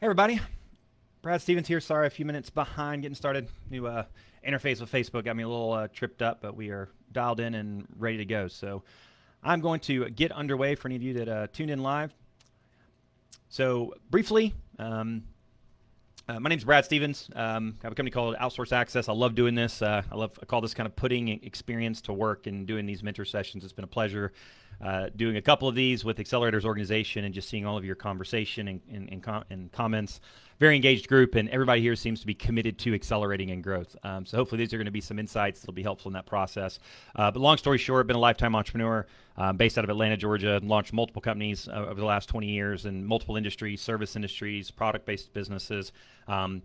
Hey everybody, Brad Stevens here. Sorry, a few minutes behind getting started. New interface with Facebook got me a little tripped up, but we are dialed in and ready to go. So I'm going to get underway for any of you that tuned in live. So briefly, my name is Brad Stevens. I have a company called Outsource Access. I love doing this. I call this kind of putting experience to work and doing these mentor sessions. It's been a pleasure doing a couple of these with Accelerators organization and just seeing all of your conversation and comments. Very engaged group, and everybody here seems to be committed to accelerating and growth. So hopefully these are going to be some insights that'll be helpful in that process. But long story short, been a lifetime entrepreneur based out of Atlanta, Georgia. Launched multiple companies over the last 20 years in multiple industries, service industries, product-based businesses. And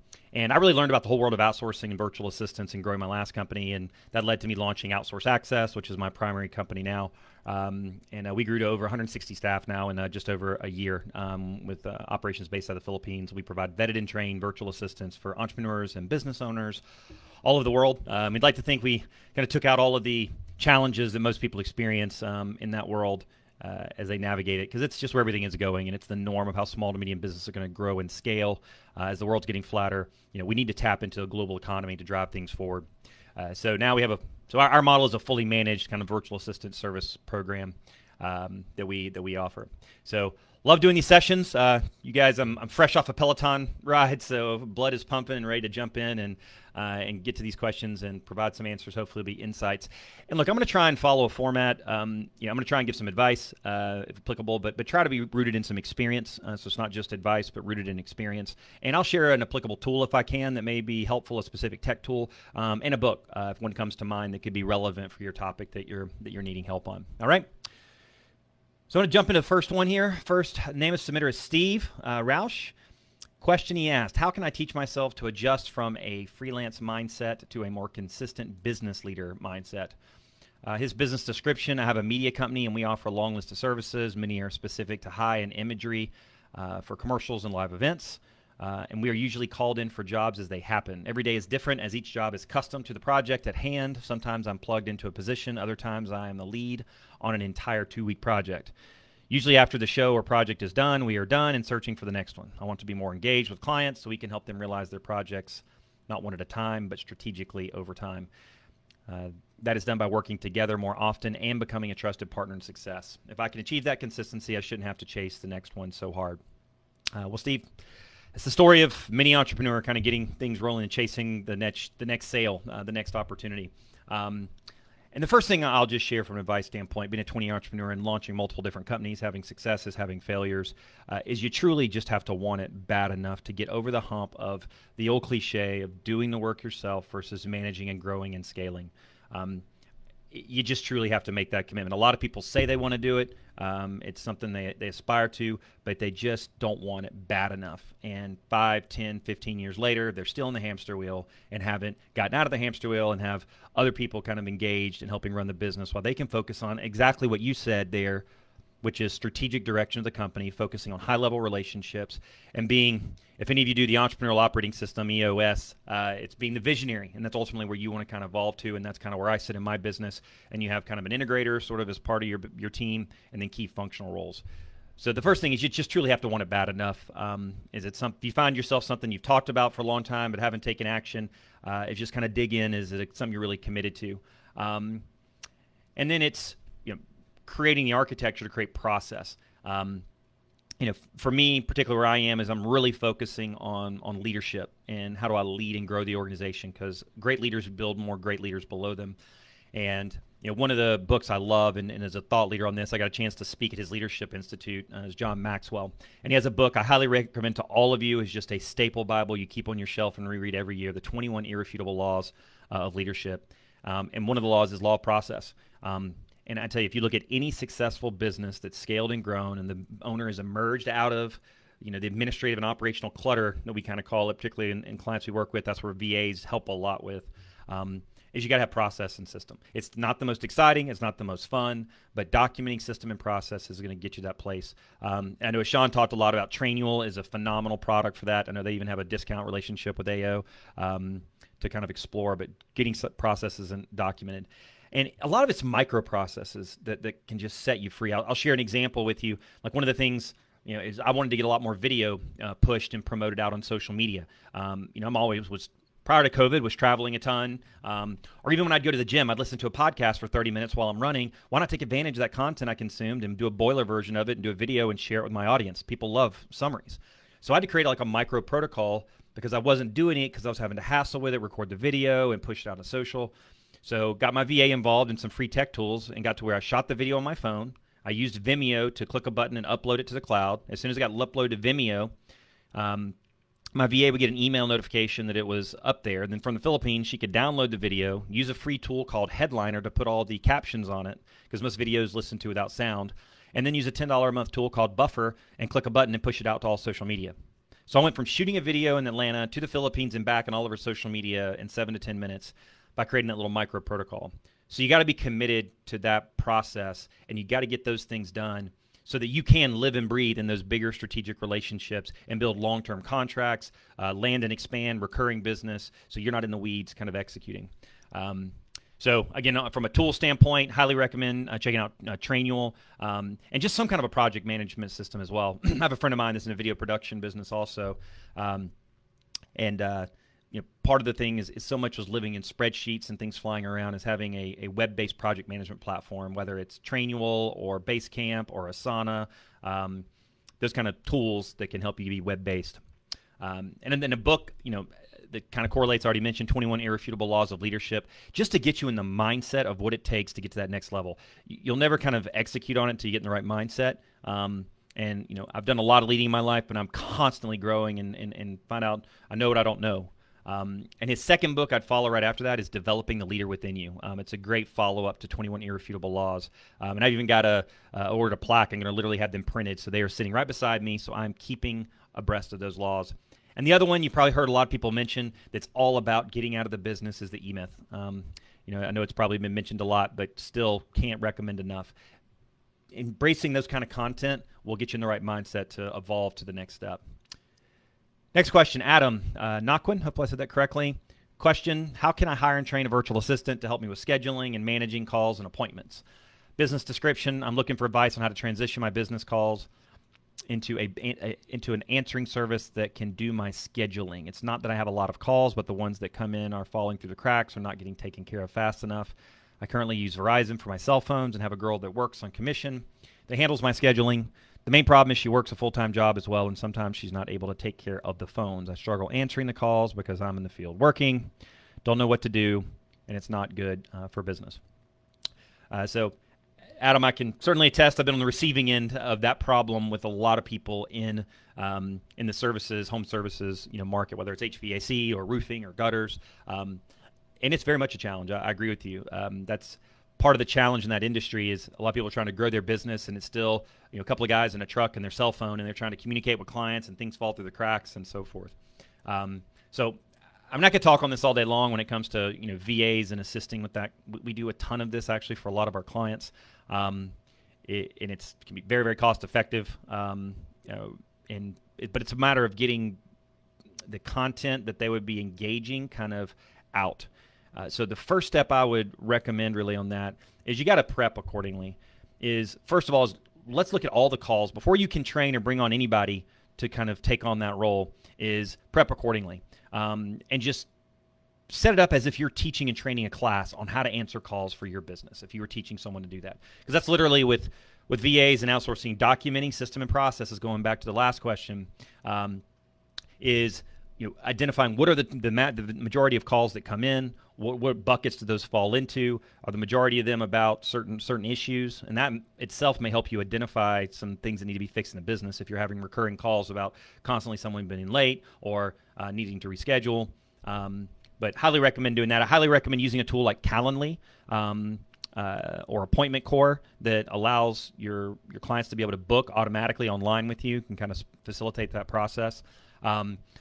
I really learned about the whole world of outsourcing and virtual assistants and growing my last company, and that led to me launching Outsource Access, which is my primary company now. And we grew to over 160 staff now in just over a year with operations based out of the Philippines. We provide vetted and trained virtual assistants for entrepreneurs and business owners all over the world. We'd like to think we kind of took out all of the challenges that most people experience in that world as they navigate it, because it's just where everything is going, and it's the norm of how small to medium businesses are going to grow and scale as the world's getting flatter. We need to tap into a global economy to drive things forward. So now we have our model is a fully managed kind of virtual assistant service program that we offer. So love doing these sessions. You guys, I'm fresh off a Peloton ride, so blood is pumping and ready to jump in and get to these questions and provide some answers. Hopefully, it'll be insights. And look, I'm going to try and follow a format. I'm going to try and give some advice if applicable, but try to be rooted in some experience. So it's not just advice, but rooted in experience. And I'll share an applicable tool if I can that may be helpful, a specific tech tool, and a book if one comes to mind that could be relevant for your topic that you're needing help on. All right. So I'm going to jump into the first one here. First, name of submitter is Steve Roush. Question he asked: how can I teach myself to adjust from a freelance mindset to a more consistent business leader mindset? His business description: I have a media company and we offer a long list of services. Many are specific to high-end imagery for commercials and live events. And we are usually called in for jobs as they happen. Every day is different as each job is custom to the project at hand. Sometimes I'm plugged into a position. Other times I am the lead on an entire 2-week project. Usually after the show or project is done, we are done and searching for the next one. I want to be more engaged with clients so we can help them realize their projects, not one at a time, but strategically over time. That is done by working together more often and becoming a trusted partner in success. If I can achieve that consistency, I shouldn't have to chase the next one so hard. Well, Steve, it's the story of many entrepreneur kind of getting things rolling and chasing the next sale, the next opportunity. And the first thing I'll just share from an advice standpoint, being a 20-year entrepreneur and launching multiple different companies, having successes, having failures, is you truly just have to want it bad enough to get over the hump of the old cliche of doing the work yourself versus managing and growing and scaling. You just truly have to make that commitment. A lot of people say they want to do it. It's something they aspire to, but they just don't want it bad enough. And 5, 10, 15 years later, they're still in the hamster wheel and haven't gotten out of the hamster wheel and have other people kind of engaged in helping run the business while they can focus on exactly what you said there, which is strategic direction of the company, focusing on high-level relationships and being, if any of you do the Entrepreneurial Operating System, EOS, it's being the visionary, and that's ultimately where you want to kind of evolve to, and that's kind of where I sit in my business, and you have kind of an integrator sort of as part of your team, and then key functional roles. So the first thing is you just truly have to want it bad enough. Is it if you find yourself something you've talked about for a long time but haven't taken action, it's just kind of dig in. Is it something you're really committed to? And then it's creating the architecture to create process. For me, particularly where I am, is I'm really focusing on leadership and how do I lead and grow the organization, because great leaders build more great leaders below them. And one of the books I love, and as a thought leader on this, I got a chance to speak at his Leadership Institute, is John Maxwell. And he has a book I highly recommend to all of you. It's just a staple Bible you keep on your shelf and reread every year, the 21 Irrefutable Laws of Leadership. And one of the laws is law of process. And I tell you, if you look at any successful business that's scaled and grown and the owner has emerged out of the administrative and operational clutter that we kind of call it, particularly in clients we work with, that's where VAs help a lot with, is you got to have process and system. It's not the most exciting. It's not the most fun, but documenting system and process is going to get you that place. I know Sean talked a lot about Trainual is a phenomenal product for that. I know they even have a discount relationship with AO to kind of explore, but getting processes and documented. And a lot of it's microprocesses that can just set you free. I'll share an example with you. Like one of the things is I wanted to get a lot more video pushed and promoted out on social media. I'm always was prior to COVID was traveling a ton, or even when I'd go to the gym, I'd listen to a podcast for 30 minutes while I'm running. Why not take advantage of that content I consumed and do a boiler version of it and do a video and share it with my audience? People love summaries. So I had to create like a micro protocol because I wasn't doing it because I was having to hassle with it, record the video and push it out on social. So got my VA involved in some free tech tools and got to where I shot the video on my phone. I used Vimeo to click a button and upload it to the cloud. As soon as I got uploaded to Vimeo, my VA would get an email notification that it was up there. Then from the Philippines, she could download the video, use a free tool called Headliner to put all the captions on it, because most videos listen to without sound, and then use a $10 a month tool called Buffer and click a button and push it out to all social media. So I went from shooting a video in Atlanta to the Philippines and back on all over social media in 7 to 10 minutes by creating that little micro protocol. So you got to be committed to that process, and you got to get those things done so that you can live and breathe in those bigger strategic relationships and build long-term contracts, land and expand, recurring business, so you're not in the weeds kind of executing. So again, from a tool standpoint, highly recommend checking out Trainual, and just some kind of a project management system as well. I have a friend of mine that's in a video production business also, part of the thing is so much was living in spreadsheets and things flying around is having a web-based project management platform, whether it's Trainual or Basecamp or Asana, those kind of tools that can help you be web-based. And then a book, that kind of correlates, I already mentioned, 21 Irrefutable Laws of Leadership, just to get you in the mindset of what it takes to get to that next level. You'll never kind of execute on it until you get in the right mindset. I've done a lot of leading in my life, but I'm constantly growing and find out I know what I don't know. And his second book I'd follow right after that is Developing the Leader Within You. It's a great follow-up to 21 Irrefutable Laws. And I've even got ordered a plaque. I'm going to literally have them printed. So they are sitting right beside me. So I'm keeping abreast of those laws. And the other one you probably heard a lot of people mention that's all about getting out of the business is the E-Myth. I know it's probably been mentioned a lot, but still can't recommend enough. Embracing those kind of content will get you in the right mindset to evolve to the next step. Next question, Adam Naquin, hopefully I said that correctly. Question, how can I hire and train a virtual assistant to help me with scheduling and managing calls and appointments? Business description, I'm looking for advice on how to transition my business calls into an answering service that can do my scheduling. It's not that I have a lot of calls, but the ones that come in are falling through the cracks or not getting taken care of fast enough. I currently use Verizon for my cell phones and have a girl that works on commission that handles my scheduling. The main problem is she works a full-time job as well, and sometimes she's not able to take care of the phones. I struggle answering the calls because I'm in the field working, don't know what to do, and it's not good for business. So, Adam, I can certainly attest I've been on the receiving end of that problem with a lot of people in the services, home services, market, whether it's HVAC or roofing or gutters, and it's very much a challenge. I agree with you. That's part of the challenge in that industry is a lot of people are trying to grow their business, and it's still a couple of guys in a truck and their cell phone, and they're trying to communicate with clients, and things fall through the cracks and so forth. So I'm not going to talk on this all day long when it comes to VAs and assisting with that. We do a ton of this actually for a lot of our clients, and it can be very, very cost effective. But it's a matter of getting the content that they would be engaging kind of out. So the first step I would recommend really on that is you got to prep accordingly. First of all, let's look at all the calls before you can train or bring on anybody to kind of take on that role. Is prep accordingly. And just set it up as if you're teaching and training a class on how to answer calls for your business, if you were teaching someone to do that. Because that's literally with VAs and outsourcing, documenting system and processes, going back to the last question, is identifying what are the majority of calls that come in, what buckets do those fall into, are the majority of them about certain issues, and that itself may help you identify some things that need to be fixed in the business if you're having recurring calls about constantly someone being late or needing to reschedule. But highly recommend doing that. I highly recommend using a tool like Calendly or Appointment Core that allows your clients to be able to book automatically online with you, can kind of facilitate that process.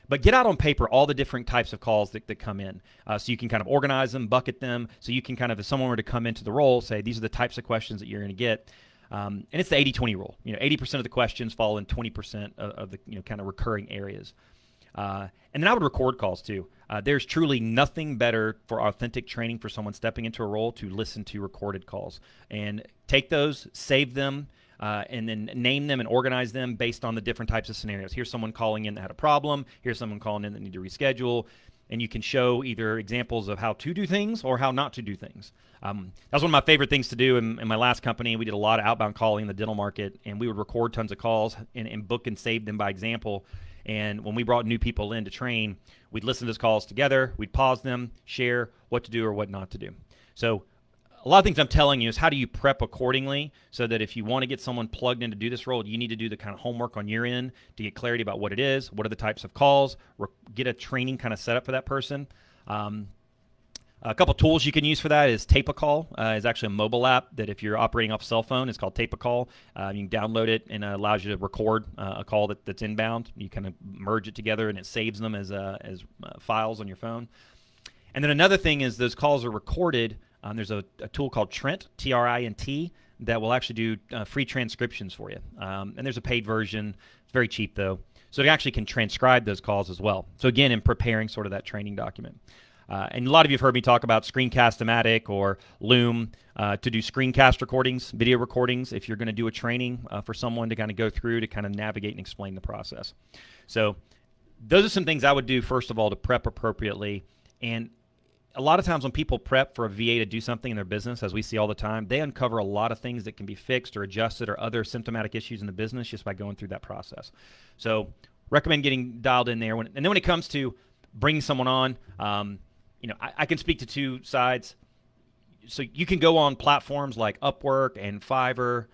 But get out on paper all the different types of calls that come in, so you can kind of organize them, bucket them, so you can kind of, if someone were to come into the role, say these are the types of questions that you're going to get. And it's the 80-20 rule. 80% of the questions fall in 20% of the kind of recurring areas. And then I would record calls too. There's truly nothing better for authentic training for someone stepping into a role to listen to recorded calls. And take those, save them, and then name them and organize them based on the different types of scenarios. Here's someone calling in that had a problem. Here's someone calling in that need to reschedule. And you can show either examples of how to do things or how not to do things. That was one of my favorite things to do in my last company. We did a lot of outbound calling in the dental market, and we would record tons of calls and book and save them by example. And when we brought new people in to train, we'd listen to those calls together. We'd pause them, share what to do or what not to do. So a lot of things I'm telling you is how do you prep accordingly so that if you want to get someone plugged in to do this role, you need to do the kind of homework on your end to get clarity about what it is, what are the types of calls, get a training kind of set up for that person. A couple tools you can use for that is Tape-A-Call. Is actually a mobile app that if you're operating off a cell phone, it's called Tape-A-Call. You can download it and it allows you to record a call that's inbound. You kind of merge it together and it saves them as files on your phone. And then another thing is those calls are recorded. There's a tool called Trint, T-R-I-N-T, that will actually do free transcriptions for you. And there's a paid version. It's very cheap, though. So it actually can transcribe those calls as well. So again, in preparing sort of that training document. And a lot of you have heard me talk about Screencast-O-Matic or Loom to do screencast recordings, video recordings, if you're going to do a training for someone to kind of go through to kind of navigate and explain the process. So those are some things I would do, first of all, to prep appropriately. And a lot of times when people prep for a VA to do something in their business, as we see all the time, they uncover a lot of things that can be fixed or adjusted or other symptomatic issues in the business just by going through that process. So recommend getting dialed in there. And then when it comes to bringing someone on, I can speak to two sides. So you can go on platforms like Upwork and Fiverr.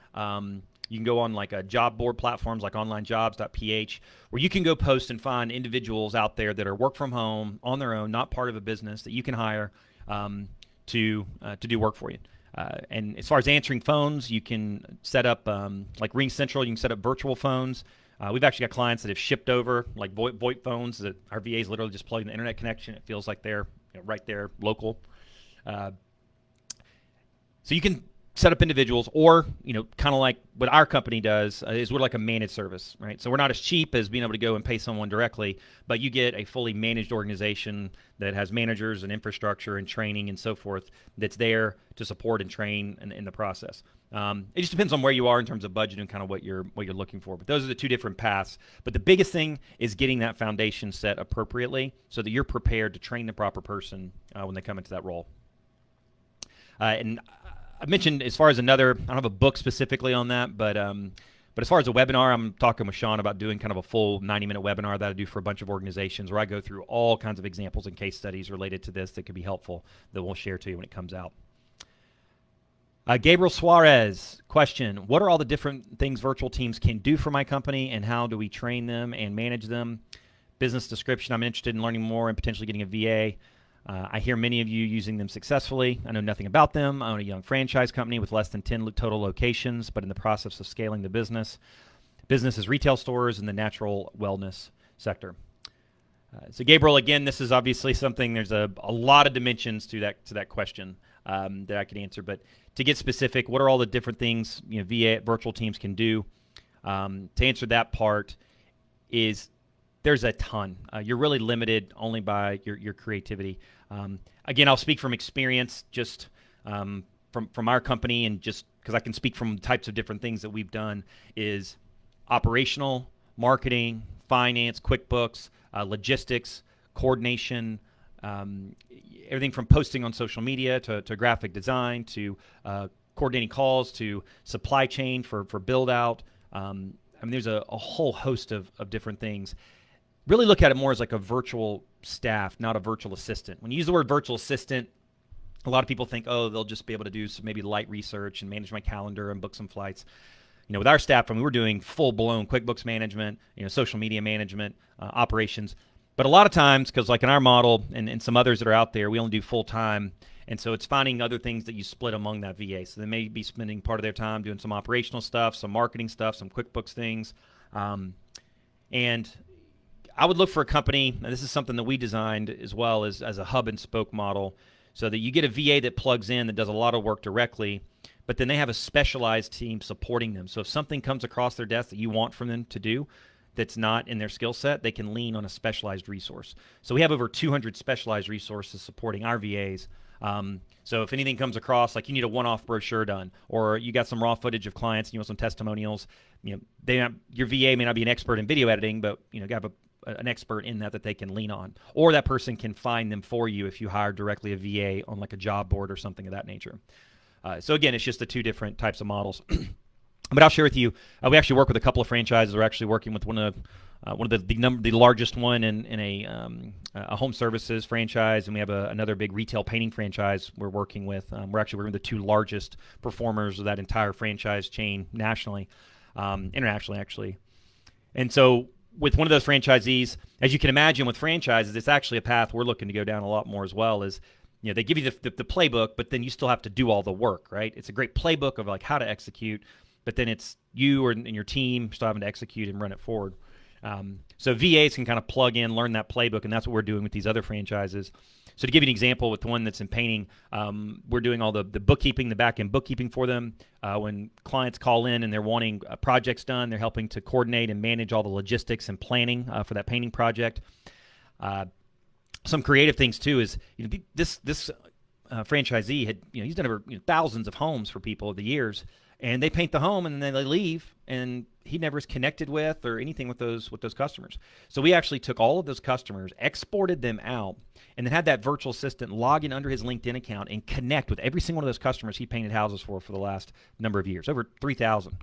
You can go on like a job board platforms like onlinejobs.ph, where you can go post and find individuals out there that are work from home on their own, not part of a business, that you can hire to do work for you. And as far as answering phones, you can set up like Ring Central. You can set up virtual phones. We've actually got clients that have shipped over like VoIP phones that our VAs literally just plug in the internet connection. It feels like they're right there, local. So you can set up individuals, or kind of like what our company does is we're like a managed service, right? So we're not as cheap as being able to go and pay someone directly, but you get a fully managed organization that has managers and infrastructure and training and so forth that's there to support and train in the process. It just depends on where you are in terms of budget and kind of what you're looking for. But those are the two different paths. But the biggest thing is getting that foundation set appropriately so that you're prepared to train the proper person when they come into that role. And I mentioned as far as I don't have a book specifically on that, but as far as a webinar, I'm talking with Sean about doing kind of a full 90-minute webinar that I do for a bunch of organizations where I go through all kinds of examples and case studies related to this that could be helpful that we'll share to you when it comes out. Gabriel Suarez, question, what are all the different things virtual teams can do for my company and how do we train them and manage them? Business description, I'm interested in learning more and potentially getting a VA. I hear many of you using them successfully. I know nothing about them. I own a young franchise company with less than 10 total locations, but in the process of scaling the business. Business is retail stores in the natural wellness sector. So Gabriel, again, this is obviously something, there's a lot of dimensions to that question that I could answer. But to get specific, what are all the different things VA virtual teams can do? To answer that part is there's a ton. You're really limited only by your creativity. Again, I'll speak from experience, just from our company, and just because I can speak from the types of different things that we've done is operational, marketing, finance, QuickBooks, logistics, coordination, everything from posting on social media to graphic design to coordinating calls to supply chain for build out. I mean, there's a whole host of different things. Really look at it more as like a virtual staff, not a virtual assistant. When you use the word virtual assistant, a lot of people think, oh, they'll just be able to do some maybe light research and manage my calendar and book some flights. With our staff, I mean, we're doing full-blown QuickBooks management, social media management, operations. But a lot of times, because like in our model and some others that are out there, we only do full-time. And so it's finding other things that you split among that VA. So they may be spending part of their time doing some operational stuff, some marketing stuff, some QuickBooks things. And I would look for a company, and this is something that we designed as well as a hub and spoke model, so that you get a VA that plugs in, that does a lot of work directly, but then they have a specialized team supporting them. So if something comes across their desk that you want from them to do, that's not in their skill set, they can lean on a specialized resource. So we have over 200 specialized resources supporting our VAs. So if anything comes across, like you need a one-off brochure done, or you got some raw footage of clients and you want some testimonials, your VA may not be an expert in video editing, but you have an expert in that they can lean on, or that person can find them for you if you hire directly a VA on like a job board or something of that nature. So again, it's just the two different types of models. But I'll share with you, we actually work with a couple of franchises. We're actually working with one of the largest one in a home services franchise, and we have another big retail painting franchise we're working with. We're actually working with the two largest performers of that entire franchise chain nationally, internationally actually. And so with one of those franchisees, as you can imagine with franchises, it's actually a path we're looking to go down a lot more as well. Is they give you the playbook, but then you still have to do all the work, right? It's a great playbook of like how to execute, but then it's you and your team still having to execute and run it forward. So VAs can kind of plug in, learn that playbook, and that's what we're doing with these other franchises. So to give you an example with the one that's in painting, we're doing all the bookkeeping, the back-end bookkeeping for them. When clients call in and they're wanting projects done, they're helping to coordinate and manage all the logistics and planning for that painting project. Some creative things too is this franchisee had he's done over thousands of homes for people over the years, and they paint the home and then they leave, and he never is connected with or anything with those customers. So we actually took all of those customers, exported them out, and then had that virtual assistant log in under his LinkedIn account and connect with every single one of those customers he painted houses for the last number of years, over 3,000.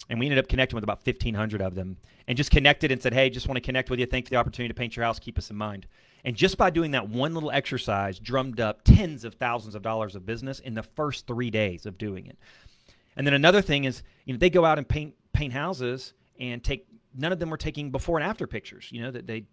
And we ended up connecting with about 1,500 of them and just connected and said, hey, just want to connect with you. Thanks for the opportunity to paint your house. Keep us in mind. And just by doing that one little exercise, drummed up tens of thousands of dollars of business in the first 3 days of doing it. And then another thing is, they go out and paint houses and none of them were taking before and after pictures, that they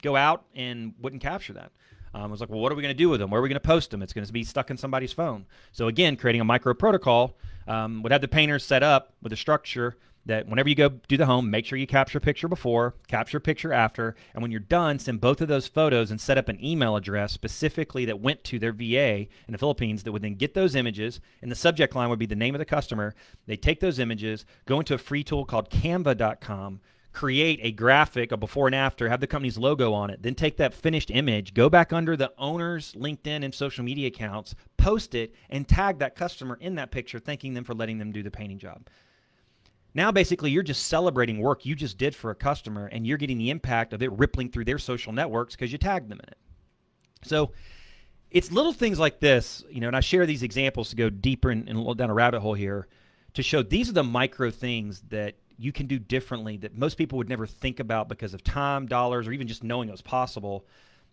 go out and wouldn't capture that. I was like, well, what are we going to do with them? Where are we going to post them? It's going to be stuck in somebody's phone. So again, creating a micro protocol would have the painters set up with a structure that whenever you go do the home, make sure you capture a picture before, capture a picture after, and when you're done, send both of those photos and set up an email address specifically that went to their VA in the Philippines that would then get those images, and the subject line would be the name of the customer. They take those images, go into a free tool called canva.com, create a graphic, a before and after, have the company's logo on it, then take that finished image, go back under the owner's LinkedIn and social media accounts, post it, and tag that customer in that picture, thanking them for letting them do the painting job. Now, basically, you're just celebrating work you just did for a customer, and you're getting the impact of it rippling through their social networks because you tagged them in it. So it's little things like this, and I share these examples to go deeper and down a rabbit hole here to show these are the micro things that you can do differently that most people would never think about because of time, dollars, or even just knowing it was possible,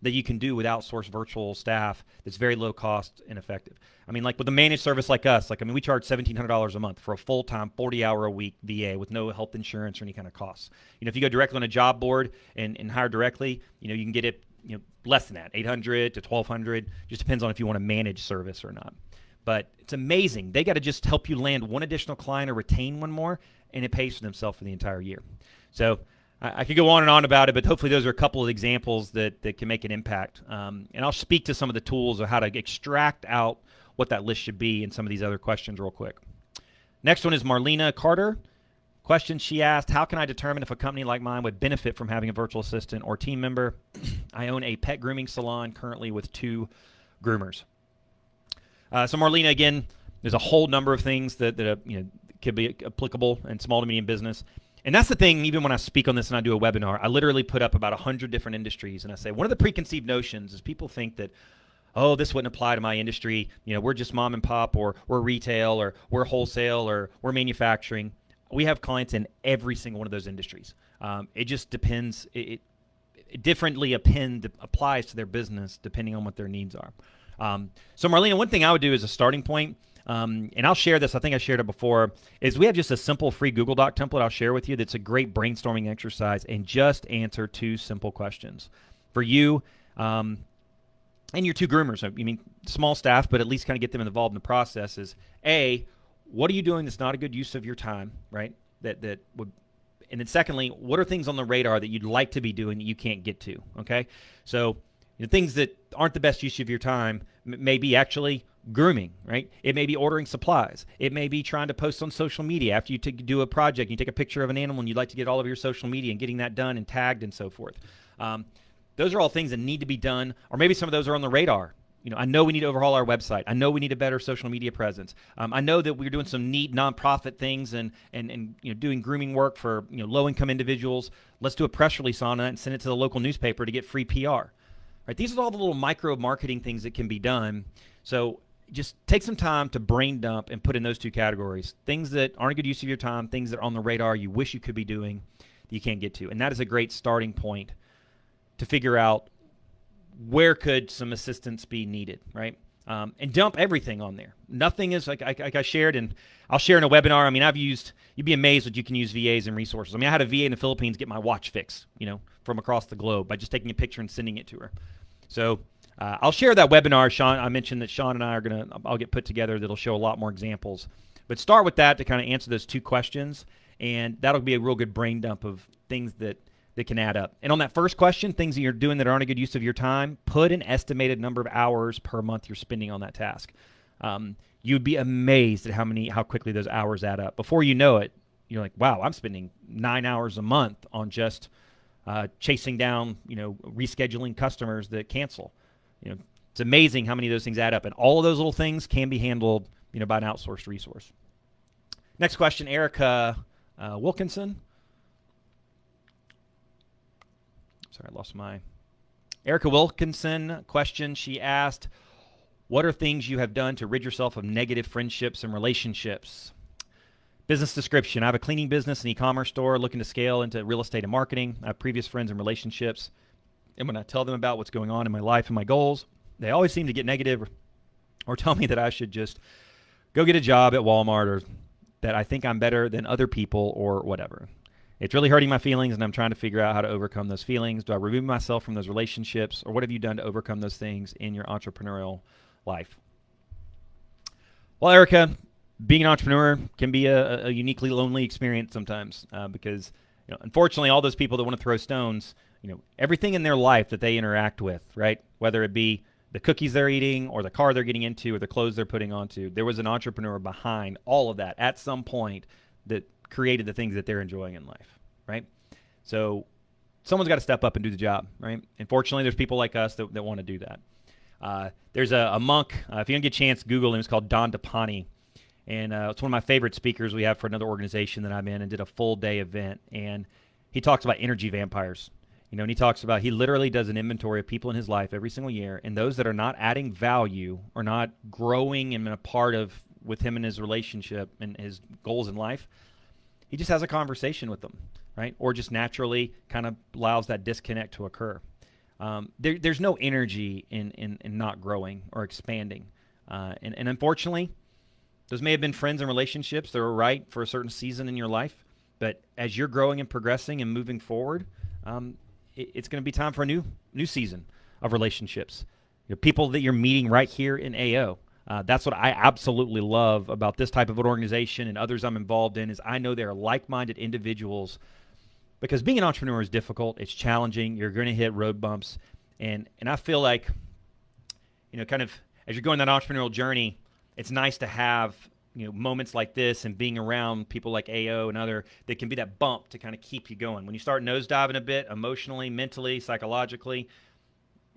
that you can do with outsourced virtual staff that's very low cost and effective. I mean, like with a managed service like us, we charge $1,700 a month for a full-time, 40-hour-a-week VA with no health insurance or any kind of costs. If you go directly on a job board and hire directly, you can get it less than that, $800 to $1,200. Just depends on if you want a managed service or not. But it's amazing. They got to just help you land one additional client or retain one more, and it pays for themselves for the entire year. So I could go on and on about it, but hopefully those are a couple of examples that can make an impact. And I'll speak to some of the tools of how to extract out what that list should be and some of these other questions real quick. Next one is Marlena Carter. Question she asked, how can I determine if a company like mine would benefit from having a virtual assistant or team member? I own a pet grooming salon currently with 2 groomers. So Marlena, again, there's a whole number of things that could be applicable in small to medium business. And that's the thing, even when I speak on this and I do a webinar, I literally put up about 100 different industries. And I say, one of the preconceived notions is people think that, oh, this wouldn't apply to my industry. We're just mom and pop, or we're retail, or we're wholesale, or we're manufacturing. We have clients in every single one of those industries. It just depends. It differently applies to their business depending on what their needs are. So Marlena, one thing I would do as a starting point, and I'll share this, I think I shared it before, is we have just a simple free Google Doc template I'll share with you that's a great brainstorming exercise, and just answer 2 simple questions. For you and your 2 groomers, small staff, but at least kind of get them involved in the process, is A, what are you doing that's not a good use of your time, right? That would, and then secondly, what are things on the radar that you'd like to be doing that you can't get to, okay? So things that aren't the best use of your time may be actually grooming, right? It may be ordering supplies. It may be trying to post on social media after you do a project. You take a picture of an animal and you'd like to get all of your social media and getting that done and tagged and so forth. Those are all things that need to be done, or maybe some of those are on the radar. I know we need to overhaul our website. I know we need a better social media presence. I know that we're doing some neat nonprofit things and doing grooming work for low-income individuals. Let's do a press release on that and send it to the local newspaper to get free PR. Right? These are all the little micro marketing things that can be done. So just take some time to brain dump and put in those two categories. Things that aren't a good use of your time, things that are on the radar you wish you could be doing that you can't get to. And that is a great starting point to figure out where could some assistance be needed, right? And dump everything on there. Nothing is like I shared, and I'll share in a webinar. I mean, you'd be amazed what you can use VAs and resources. I mean, I had a VA in the Philippines get my watch fixed, from across the globe by just taking a picture and sending it to her. So I'll share that webinar. Sean, I mentioned that Sean and I I'll get put together that'll show a lot more examples. But start with that to kind of answer those two questions, and that'll be a real good brain dump of things that can add up. And on that first question, things that you're doing that aren't a good use of your time, put an estimated number of hours per month you're spending on that task. You'd be amazed at how quickly those hours add up. Before you know it, you're like, wow, I'm spending 9 hours a month on just chasing down, rescheduling customers that cancel. It's amazing how many of those things add up. And all of those little things can be handled, by an outsourced resource. Next question, Erica Wilkinson. Sorry, I lost my... Erica Wilkinson question. She asked, what are things you have done to rid yourself of negative friendships and relationships? Business description. I have a cleaning business and e-commerce store looking to scale into real estate and marketing. I have previous friends and relationships. And when I tell them about what's going on in my life and my goals, they always seem to get negative or tell me that I should just go get a job at Walmart or that I think I'm better than other people or whatever. It's really hurting my feelings, and I'm trying to figure out how to overcome those feelings. Do I remove myself from those relationships, or what have you done to overcome those things in your entrepreneurial life? Well, Erica, being an entrepreneur can be a uniquely lonely experience sometimes because, unfortunately, all those people that want to throw stones, everything in their life that they interact with, right, whether it be the cookies they're eating or the car they're getting into or the clothes they're putting onto, there was an entrepreneur behind all of that at some point that created the things that they're enjoying in life, right? So someone's got to step up and do the job, right? And fortunately, there's people like us that want to do that. There's a monk, if you don't get a chance, Google him. It's called Don DePani. And it's one of my favorite speakers we have for another organization that I'm in, and did a full day event. And he talks about energy vampires. And he talks about, he literally does an inventory of people in his life every single year, and those that are not adding value or not growing and a part of with him and his relationship and his goals in life, he just has a conversation with them, right? Or just naturally kind of allows that disconnect to occur. There's no energy in not growing or expanding. And unfortunately, those may have been friends and relationships that were right for a certain season in your life. But as you're growing and progressing and moving forward, it's going to be time for a new season of relationships. People that you're meeting right here in AO. That's what I absolutely love about this type of an organization and others I'm involved in, is I know they're like-minded individuals, because being an entrepreneur is difficult. It's challenging. You're going to hit road bumps. And I feel like, kind of as you're going that entrepreneurial journey, it's nice to have, moments like this and being around people like AO and other that can be that bump to kind of keep you going. When you start nosediving a bit emotionally, mentally, psychologically,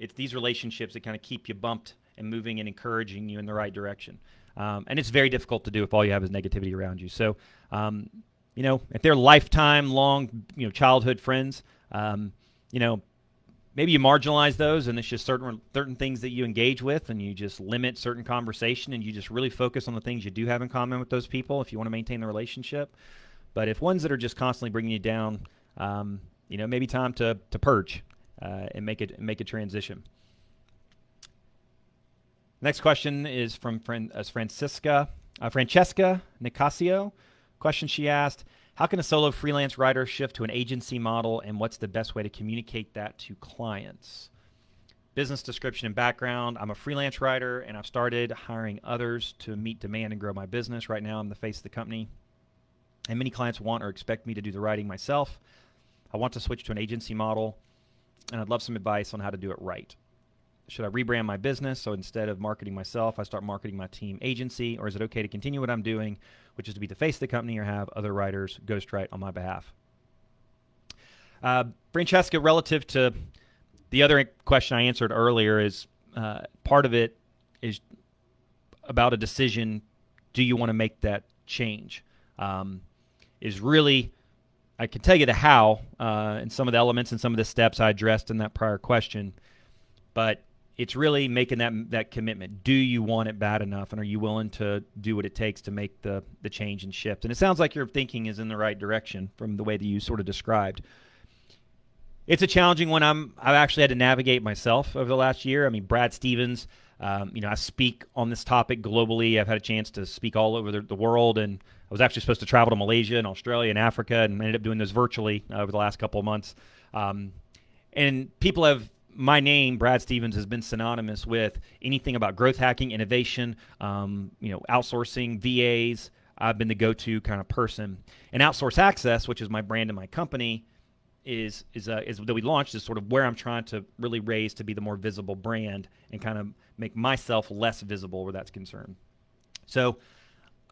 it's these relationships that kind of keep you bumped and moving and encouraging you in the right direction. And it's very difficult to do if all you have is negativity around you. So, if they're lifetime long, childhood friends, maybe you marginalize those, and it's just certain things that you engage with, and you just limit certain conversation, and you just really focus on the things you do have in common with those people if you want to maintain the relationship. But if ones that are just constantly bringing you down, maybe time to purge and make a transition. Next question is from Francesca Nicasio. Question she asked, how can a solo freelance writer shift to an agency model, and what's the best way to communicate that to clients? Business description and background. I'm a freelance writer, and I've started hiring others to meet demand and grow my business. Right now, I'm the face of the company, and many clients want or expect me to do the writing myself. I want to switch to an agency model, and I'd love some advice on how to do it right. Should I rebrand my business? So instead of marketing myself, I start marketing my team agency, or is it okay to continue what I'm doing, which is to be the face of the company or have other writers ghostwrite on my behalf? Francesca, relative to the other question I answered earlier, is part of it is about a decision. Do you want to make that change? Is really, I can tell you the how and some of the elements and some of the steps I addressed in that prior question, but it's really making that commitment. Do you want it bad enough, and are you willing to do what it takes to make the change and shift? And it sounds like your thinking is in the right direction from the way that you sort of described. It's a challenging one. I've actually had to navigate myself over the last year. I mean, Brad Stevens, I speak on this topic globally. I've had a chance to speak all over the world, and I was actually supposed to travel to Malaysia and Australia and Africa, and ended up doing those virtually over the last couple of months. And people have, my name, Brad Stevens, has been synonymous with anything about growth hacking, innovation, outsourcing, VAs. I've been the go-to kind of person. And Outsource Access, which is my brand and my company, is that we launched, is sort of where I'm trying to really raise to be the more visible brand and kind of make myself less visible where that's concerned. So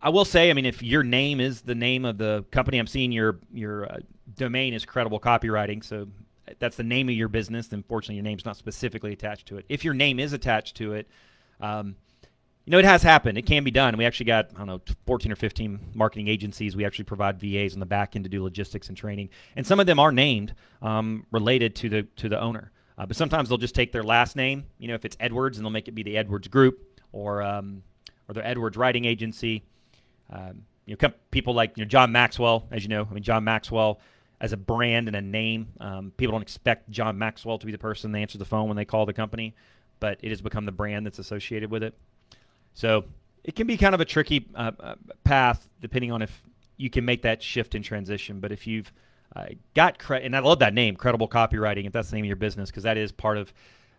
I will say, I mean, if your name is the name of the company, I'm seeing your domain is Credible Copywriting, so that's the name of your business. Unfortunately, your name's not specifically attached to it. If your name is attached to it, it has happened. It can be done. We actually got, 14 or 15 marketing agencies. We actually provide VAs on the back end to do logistics and training. And some of them are named related to the owner. But sometimes they'll just take their last name. If it's Edwards, and they'll make it be the Edwards Group or the Edwards Writing Agency. People like John Maxwell, as you know. I mean, John Maxwell as a brand and a name. People don't expect John Maxwell to be the person they answer the phone when they call the company, but it has become the brand that's associated with it. So it can be kind of a tricky path depending on if you can make that shift and transition. But if you've and I love that name, Credible Copywriting, if that's the name of your business, because that is part of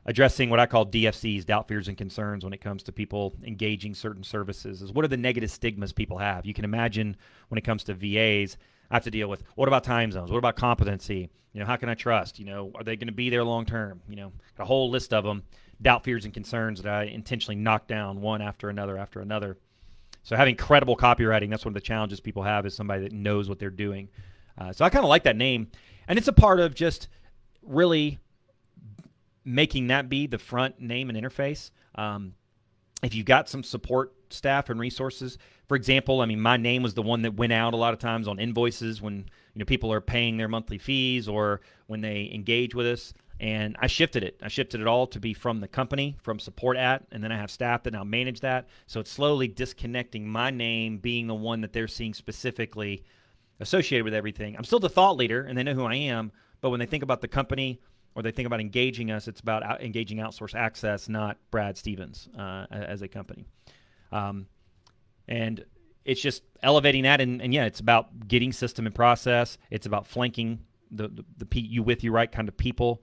addressing what I call DFCs, doubt, fears, and concerns, when it comes to people engaging certain services, is what are the negative stigmas people have. You can imagine when it comes to VAs, I have to deal with, what about time zones? What about competency? How can I trust? Are they going to be there long term? A whole list of them. Doubt, fears, and concerns that I intentionally knock down one after another. So having credible copywriting, that's one of the challenges people have, is somebody that knows what they're doing. So I kind of like that name. And it's a part of just really making that be the front name and interface. If you've got some support staff and resources, for example, I mean, my name was the one that went out a lot of times on invoices when people are paying their monthly fees or when they engage with us. And I shifted it. I shifted it all to be from the company, from support at, and then I have staff that now manage that. So it's slowly disconnecting my name being the one that they're seeing specifically associated with everything. I'm still the thought leader, and they know who I am, but when they think about the company or they think about engaging us, it's about engaging Outsource Access, not Brad Stevens as a company. And it's just elevating that, and yeah, it's about getting system and process. It's about flanking the you with you right kind of people,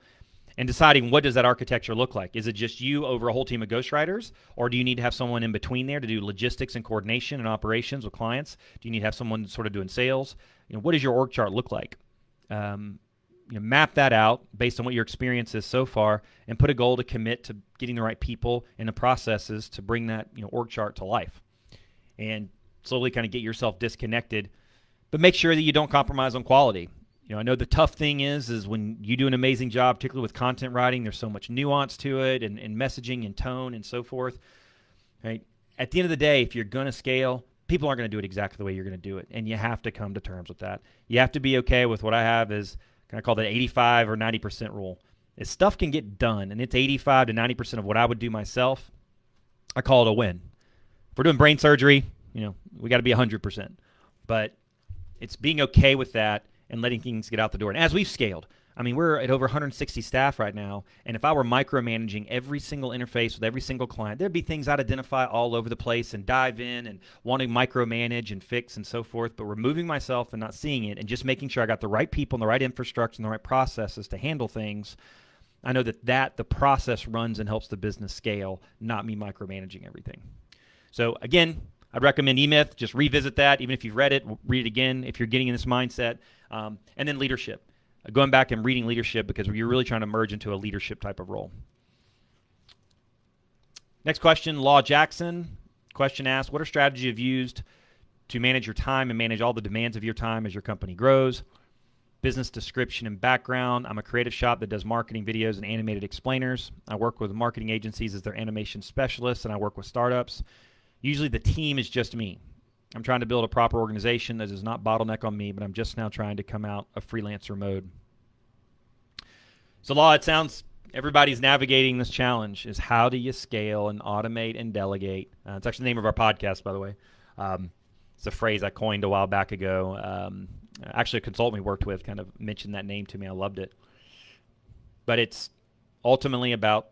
and deciding what does that architecture look like. Is it just you over a whole team of ghostwriters, or do you need to have someone in between there to do logistics and coordination and operations with clients? Do you need to have someone sort of doing sales? What does your org chart look like? Map that out based on what your experience is so far, and put a goal to commit to getting the right people and the processes to bring that org chart to life, and slowly kind of get yourself disconnected, but make sure that you don't compromise on quality. I know the tough thing is when you do an amazing job, particularly with content writing, there's so much nuance to it and messaging and tone and so forth. Right? At the end of the day, if you're going to scale, people aren't going to do it exactly the way you're going to do it, and you have to come to terms with that. You have to be okay with what I have is kind of called the 85 or 90% rule. If stuff can get done and it's 85 to 90% of what I would do myself, I call it a win. If we're doing brain surgery, we got to be 100%. But it's being okay with that and letting things get out the door. And as we've scaled, I mean, we're at over 160 staff right now, and if I were micromanaging every single interface with every single client, there'd be things I'd identify all over the place and dive in and want to micromanage and fix and so forth, but removing myself and not seeing it and just making sure I got the right people and the right infrastructure and the right processes to handle things. I know that the process runs and helps the business scale, not me micromanaging everything. So again, I'd recommend eMyth. Just revisit that. Even if you've read it, read it again if you're getting in this mindset. And then leadership. Going back and reading leadership, because you're really trying to merge into a leadership type of role. Next question, Law Jackson. Question asked, what are strategies you've used to manage your time and manage all the demands of your time as your company grows? Business description and background. I'm a creative shop that does marketing videos and animated explainers. I work with marketing agencies as their animation specialists, and I work with startups. Usually the team is just me. I'm trying to build a proper organization that does not bottleneck on me, but I'm just now trying to come out of freelancer mode. So, Law, it sounds everybody's navigating this challenge is how do you scale and automate and delegate? It's actually the name of our podcast, by the way. It's a phrase I coined a while back ago. Actually, a consultant we worked with kind of mentioned that name to me. I loved it. But it's ultimately about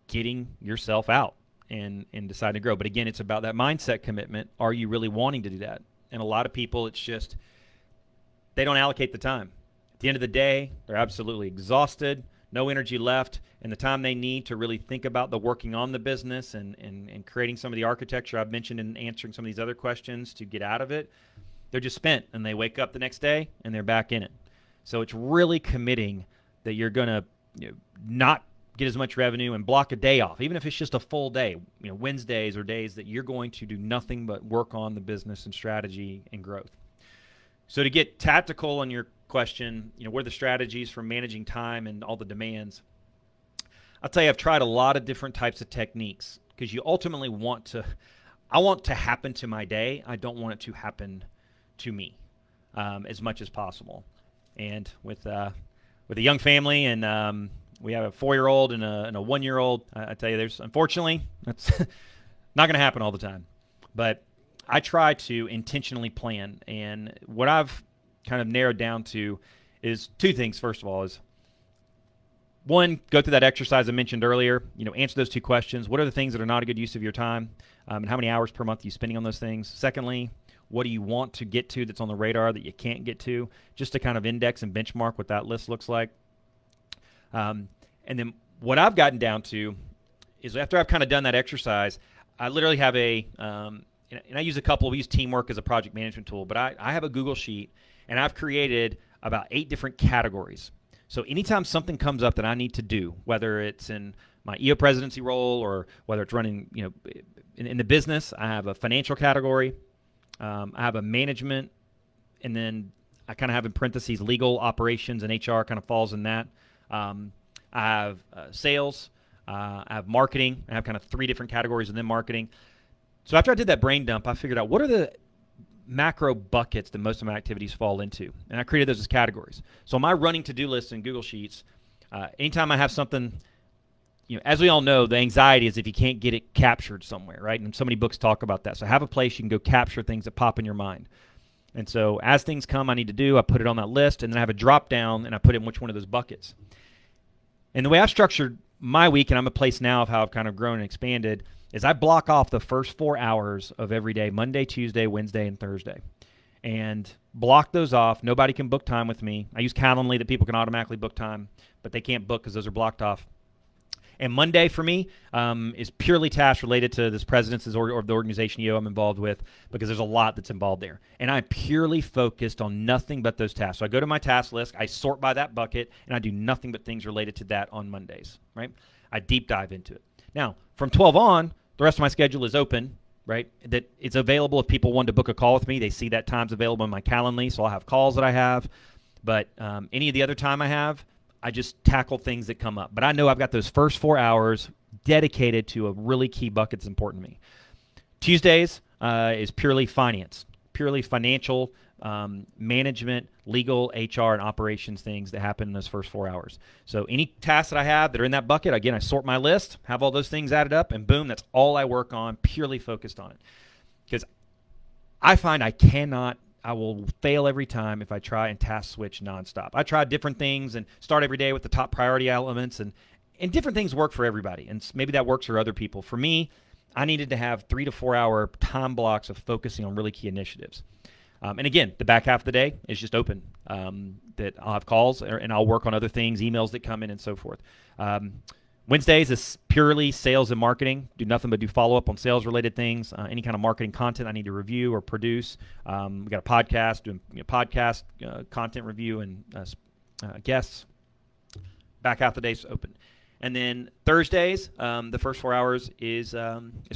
getting yourself out and deciding to grow. But again, it's about that mindset commitment. Are you really wanting to do that? And a lot of people, it's just they don't allocate the time. At the end of the day, they're absolutely exhausted, no energy left, and the time they need to really think about the working on the business and creating some of the architecture I've mentioned in answering some of these other questions to get out of it, they're just spent, and they wake up the next day and they're back in it. So it's really committing that you're going to not get as much revenue and block a day off, even if it's just a full day. Wednesdays are days that you're going to do nothing but work on the business and strategy and growth. So to get tactical on your question, what are the strategies for managing time and all the demands? I'll tell you, I've tried a lot of different types of techniques because you ultimately I want to happen to my day. I don't want it to happen to me as much as possible. And with a young family and we have a 4-year-old and a 1-year-old, I tell you, unfortunately, that's not going to happen all the time. But I try to intentionally plan. And what I've kind of narrowed down to is 2 things. First of all is, 1, go through that exercise I mentioned earlier. Answer those 2 questions. What are the things that are not a good use of your time? And how many hours per month are you spending on those things? Secondly, what do you want to get to that's on the radar that you can't get to? Just to kind of index and benchmark what that list looks like. And then what I've gotten down to is after I've kind of done that exercise, I literally have and I use we use Teamwork as a project management tool, but I have a Google Sheet, and I've created about 8 different categories. So anytime something comes up that I need to do, whether it's in my EO presidency role or whether it's running, in the business, I have a financial category, I have a management, and then I kind of have in parentheses legal, operations, and HR kind of falls in that. I have sales, I have marketing. I have kind of 3 different categories within marketing. So after I did that brain dump, I figured out what are the macro buckets that most of my activities fall into. And I created those as categories. So my running to-do list in Google Sheets, anytime I have something, as we all know, the anxiety is if you can't get it captured somewhere, right? And so many books talk about that. So have a place you can go capture things that pop in your mind. And so as things come I need to do, I put it on that list, and then I have a drop down, and I put it in which one of those buckets. And the way I've structured my week, and I'm a place now of how I've kind of grown and expanded, is I block off the first 4 hours of every day, Monday, Tuesday, Wednesday, and Thursday, and block those off. Nobody can book time with me. I use Calendly that people can automatically book time, but they can't book because those are blocked off. And Monday for me is purely tasks related to this president's or the organization I'm involved with, because there's a lot that's involved there. And I'm purely focused on nothing but those tasks. So I go to my task list, I sort by that bucket, and I do nothing but things related to that on Mondays, right? I deep dive into it. Now, from 12 on, the rest of my schedule is open, right? That it's available if people want to book a call with me. They see that time's available in my Calendly, so I'll have calls that I have. But any of the other time I have, I just tackle things that come up. But I know I've got those first 4 hours dedicated to a really key bucket that's important to me. Tuesdays is purely finance, purely financial, management, legal, HR, and operations things that happen in those first 4 hours. So any tasks that I have that are in that bucket, again, I sort my list, have all those things added up, and boom, that's all I work on, purely focused on it. Because I find I will fail every time if I try and task switch nonstop. I try different things and start every day with the top priority elements, and different things work for everybody, and maybe that works for other people. For me, I needed to have 3 to 4 hour time blocks of focusing on really key initiatives. And again, the back half of the day is just open. That I'll have calls and I'll work on other things, emails that come in, and so forth. Wednesdays is purely sales and marketing. Do nothing but do follow-up on sales-related things. Any kind of marketing content I need to review or produce. We got a podcast, doing podcast content review and guests. Back half the day is open. And then Thursdays, the first 4 hours is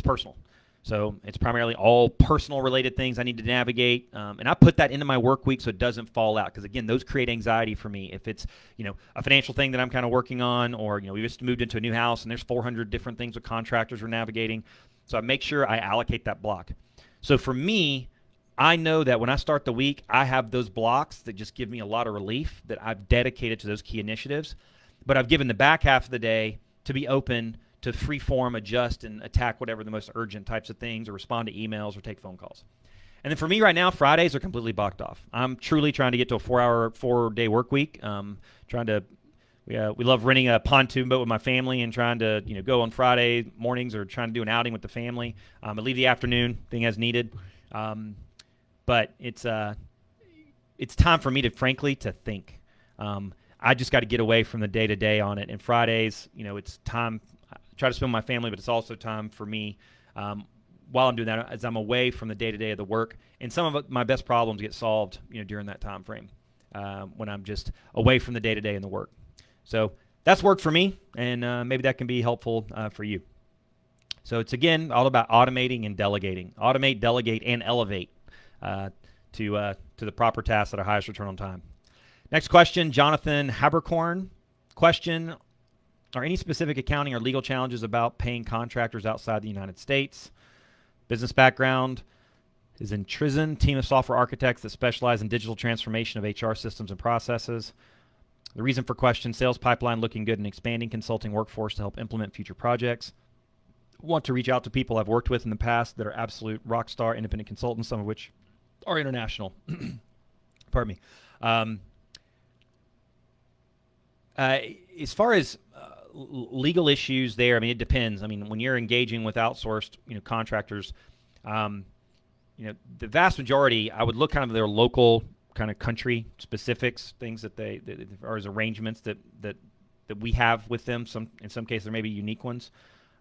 personal. So it's primarily all personal related things I need to navigate, and I put that into my work week so it doesn't fall out. Because again, those create anxiety for me. If it's a financial thing that I'm kind of working on, or we just moved into a new house and there's 400 different things with contractors we're navigating, so I make sure I allocate that block. So for me, I know that when I start the week, I have those blocks that just give me a lot of relief that I've dedicated to those key initiatives. But I've given the back half of the day to be open to freeform, adjust, and attack whatever the most urgent types of things, or respond to emails, or take phone calls. And then for me right now, Fridays are completely blocked off. I'm truly trying to get to a 4-day work week. We love renting a pontoon boat with my family and trying to go on Friday mornings, or trying to do an outing with the family. I leave the afternoon thing as needed. But it's time for me to, frankly, to think. I just got to get away from the day-to-day on it. And Fridays, it's time. I try to spend with my family, but it's also time for me while I'm doing that, as I'm away from the day-to-day of the work. And some of my best problems get solved, during that time frame when I'm just away from the day-to-day and the work. So that's worked for me, and maybe that can be helpful for you. So it's, again, all about automating and delegating. Automate, delegate, and elevate to the proper tasks that are highest return on time. Next question, Jonathan Habercorn. Question, are any specific accounting or legal challenges about paying contractors outside the United States? Business background is in Trizen, team of software architects that specialize in digital transformation of HR systems and processes. The reason for question, sales pipeline looking good and expanding consulting workforce to help implement future projects. Want to reach out to people I've worked with in the past that are absolute rock star independent consultants, some of which are international. Pardon me. As far as legal issues there, it depends. When you're engaging with outsourced, contractors, the vast majority, I would look kind of their local kind of country specifics, things that or as arrangements that we have with them. In some cases, there may be unique ones.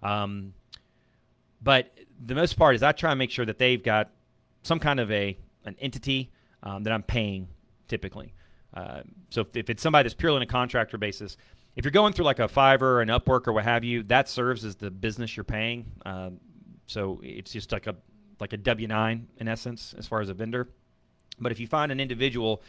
But the most part is I try and make sure that they've got some kind of an entity that I'm paying typically. So if it's somebody that's purely on a contractor basis, if you're going through like a Fiverr, an Upwork, or what have you, that serves as the business you're paying. So it's just like a W-9 in essence as far as a vendor. But if you find an individual,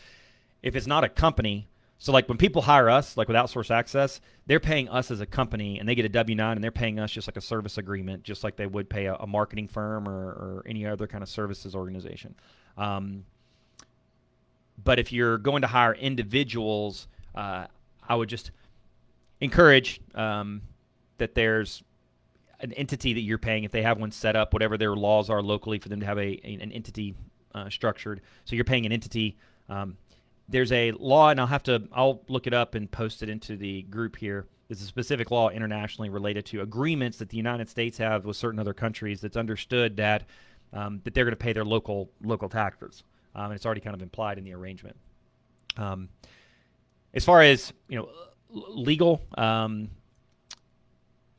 if it's not a company, so like when people hire us, like with Outsource Access, they're paying us as a company, and they get a W-9, and they're paying us just like a service agreement, just like they would pay a marketing firm or any other kind of services organization. But if you're going to hire individuals, I would just encourage that there's an entity that you're paying, if they have one set up, whatever their laws are locally for them to have an entity structured. So you're paying an entity. There's a law, and I'll look it up and post it into the group here. There's a specific law internationally related to agreements that the United States have with certain other countries that's understood that they're going to pay their local taxes. And it's already kind of implied in the arrangement. As far as legal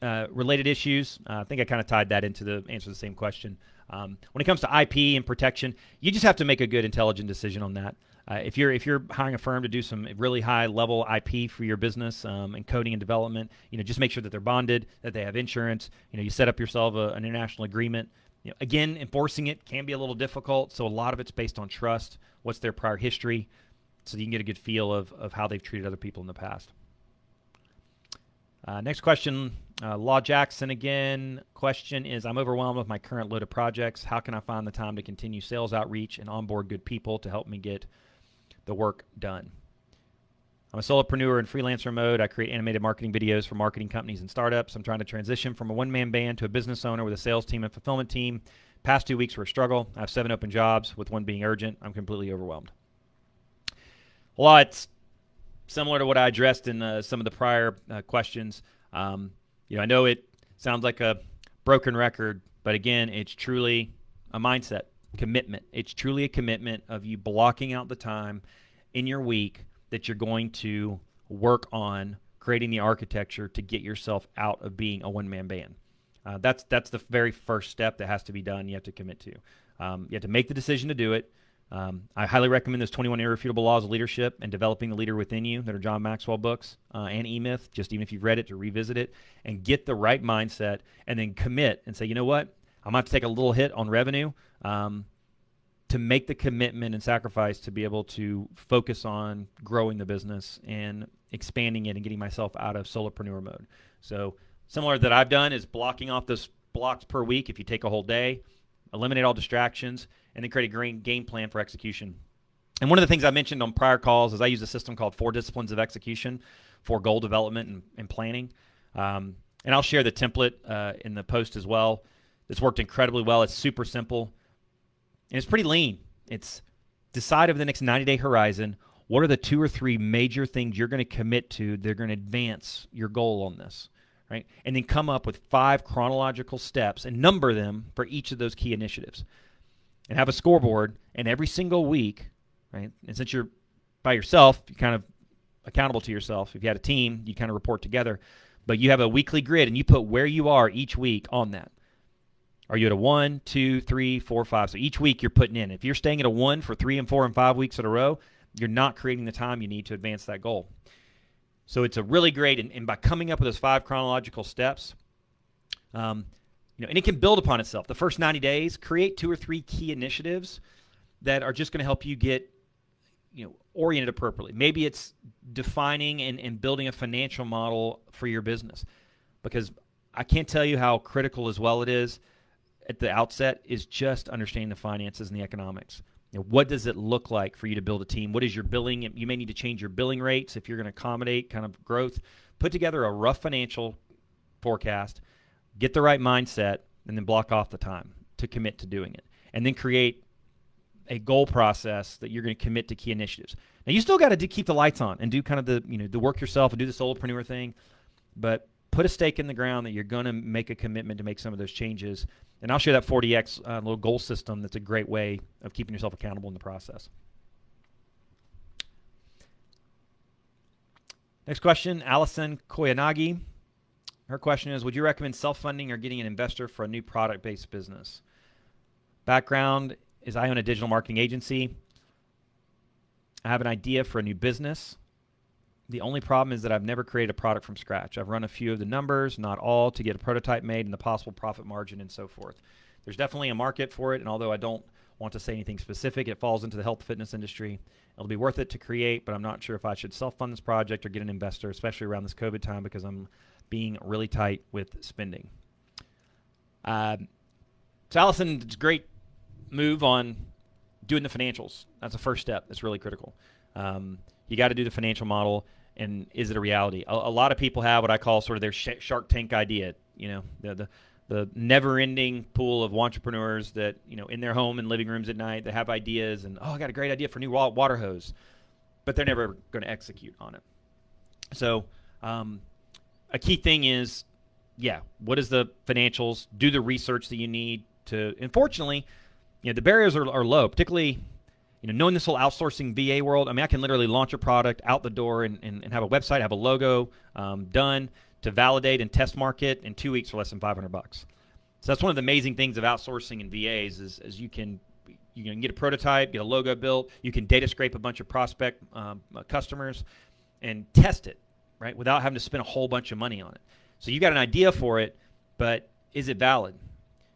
related issues, I think I kind of tied that into the answer to the same question. When it comes to IP and protection, you just have to make a good, intelligent decision on that. If you're hiring a firm to do some really high level IP for your business and coding and development, just make sure that they're bonded, that they have insurance. You set up yourself an international agreement. Again, enforcing it can be a little difficult, so a lot of it's based on trust. What's their prior history, so that you can get a good feel of how they've treated other people in the past. Next question, Law Jackson again. Question is, I'm overwhelmed with my current load of projects. How can I find the time to continue sales outreach and onboard good people to help me get the work done? I'm a solopreneur in freelancer mode. I create animated marketing videos for marketing companies and startups. I'm trying to transition from a one-man band to a business owner with a sales team and fulfillment team. Past 2 weeks were a struggle. I have 7 open jobs, with 1 being urgent. I'm completely overwhelmed. Well, it's similar to what I addressed in some of the prior questions. I know it sounds like a broken record, but again, it's truly a mindset, commitment. It's truly a commitment of you blocking out the time in your week that you're going to work on creating the architecture to get yourself out of being a one-man band. That's the very first step that has to be done. You have to commit to. You have to make the decision to do it. I highly recommend those 21 Irrefutable Laws of Leadership and Developing the Leader Within You that are John Maxwell books, and E-Myth, just even if you've read it, to revisit it and get the right mindset and then commit and say, you know what, I'm going to have to take a little hit on revenue to make the commitment and sacrifice to be able to focus on growing the business and expanding it and getting myself out of solopreneur mode. So similar that I've done is blocking off those blocks per week. If you take a whole day, eliminate all distractions, and then create a great game plan for execution. And one of the things I mentioned on prior calls is I use a system called 4 Disciplines of Execution for goal development and planning. And I'll share the template in the post as well. It's worked incredibly well. It's super simple. And it's pretty lean. It's decide over the next 90-day horizon, what are the 2 or 3 major things you're going to commit to that are going to advance your goal on this, right? And then come up with 5 chronological steps and number them for each of those key initiatives. And have a scoreboard, and every single week, right? And since you're by yourself, you're kind of accountable to yourself. If you had a team, you kind of report together. But you have a weekly grid, and you put where you are each week on that. Are you at a 1, 2, 3, 4, 5? So each week you're putting in. If you're staying at a 1 for 3 and 4 and 5 weeks in a row, you're not creating the time you need to advance that goal. So it's a really great, and by coming up with those 5 chronological steps, and it can build upon itself. The first 90 days, create 2 or 3 key initiatives that are just going to help you get, oriented appropriately. Maybe it's defining and building a financial model for your business, because I can't tell you how critical as well it is at the outset is just understanding the finances and the economics. What does it look like for you to build a team? What is your billing? You may need to change your billing rates if you're going to accommodate kind of growth. Put together a rough financial forecast, get the right mindset, and then block off the time to commit to doing it. And then create a goal process that you're going to commit to key initiatives. Now, you still got to keep the lights on and do kind of the work yourself and do the solopreneur thing, but put a stake in the ground that you're going to make a commitment to make some of those changes. And I'll share that 40X little goal system that's a great way of keeping yourself accountable in the process. Next question, Allison Koyanagi. Her question is, would you recommend self-funding or getting an investor for a new product-based business? Background is I own a digital marketing agency. I have an idea for a new business. The only problem is that I've never created a product from scratch. I've run a few of the numbers, not all, to get a prototype made and the possible profit margin and so forth. There's definitely a market for it, and although I don't want to say anything specific, it falls into the health fitness industry. It'll be worth it to create, but I'm not sure if I should self-fund this project or get an investor, especially around this COVID time, because I'm being really tight with spending. So Allison, it's a great move on doing the financials. That's the first step. That's really critical. You got to do the financial model, and is it a reality? A lot of people have what I call sort of their Shark Tank idea. The never-ending pool of entrepreneurs that in their home and living rooms at night, they have ideas, and I got a great idea for a new water hose, but they're never going to execute on it. So a key thing is, what is the financials? Do the research that you need to. Unfortunately, the barriers are low, particularly. Knowing this whole outsourcing VA world, I can literally launch a product out the door and have a website, have a logo done to validate and test market in 2 weeks for less than $500. So that's one of the amazing things of outsourcing and VAs is you can get a prototype, get a logo built, you can data scrape a bunch of prospect customers and test it, right, without having to spend a whole bunch of money on it. So you got an idea for it, but is it valid?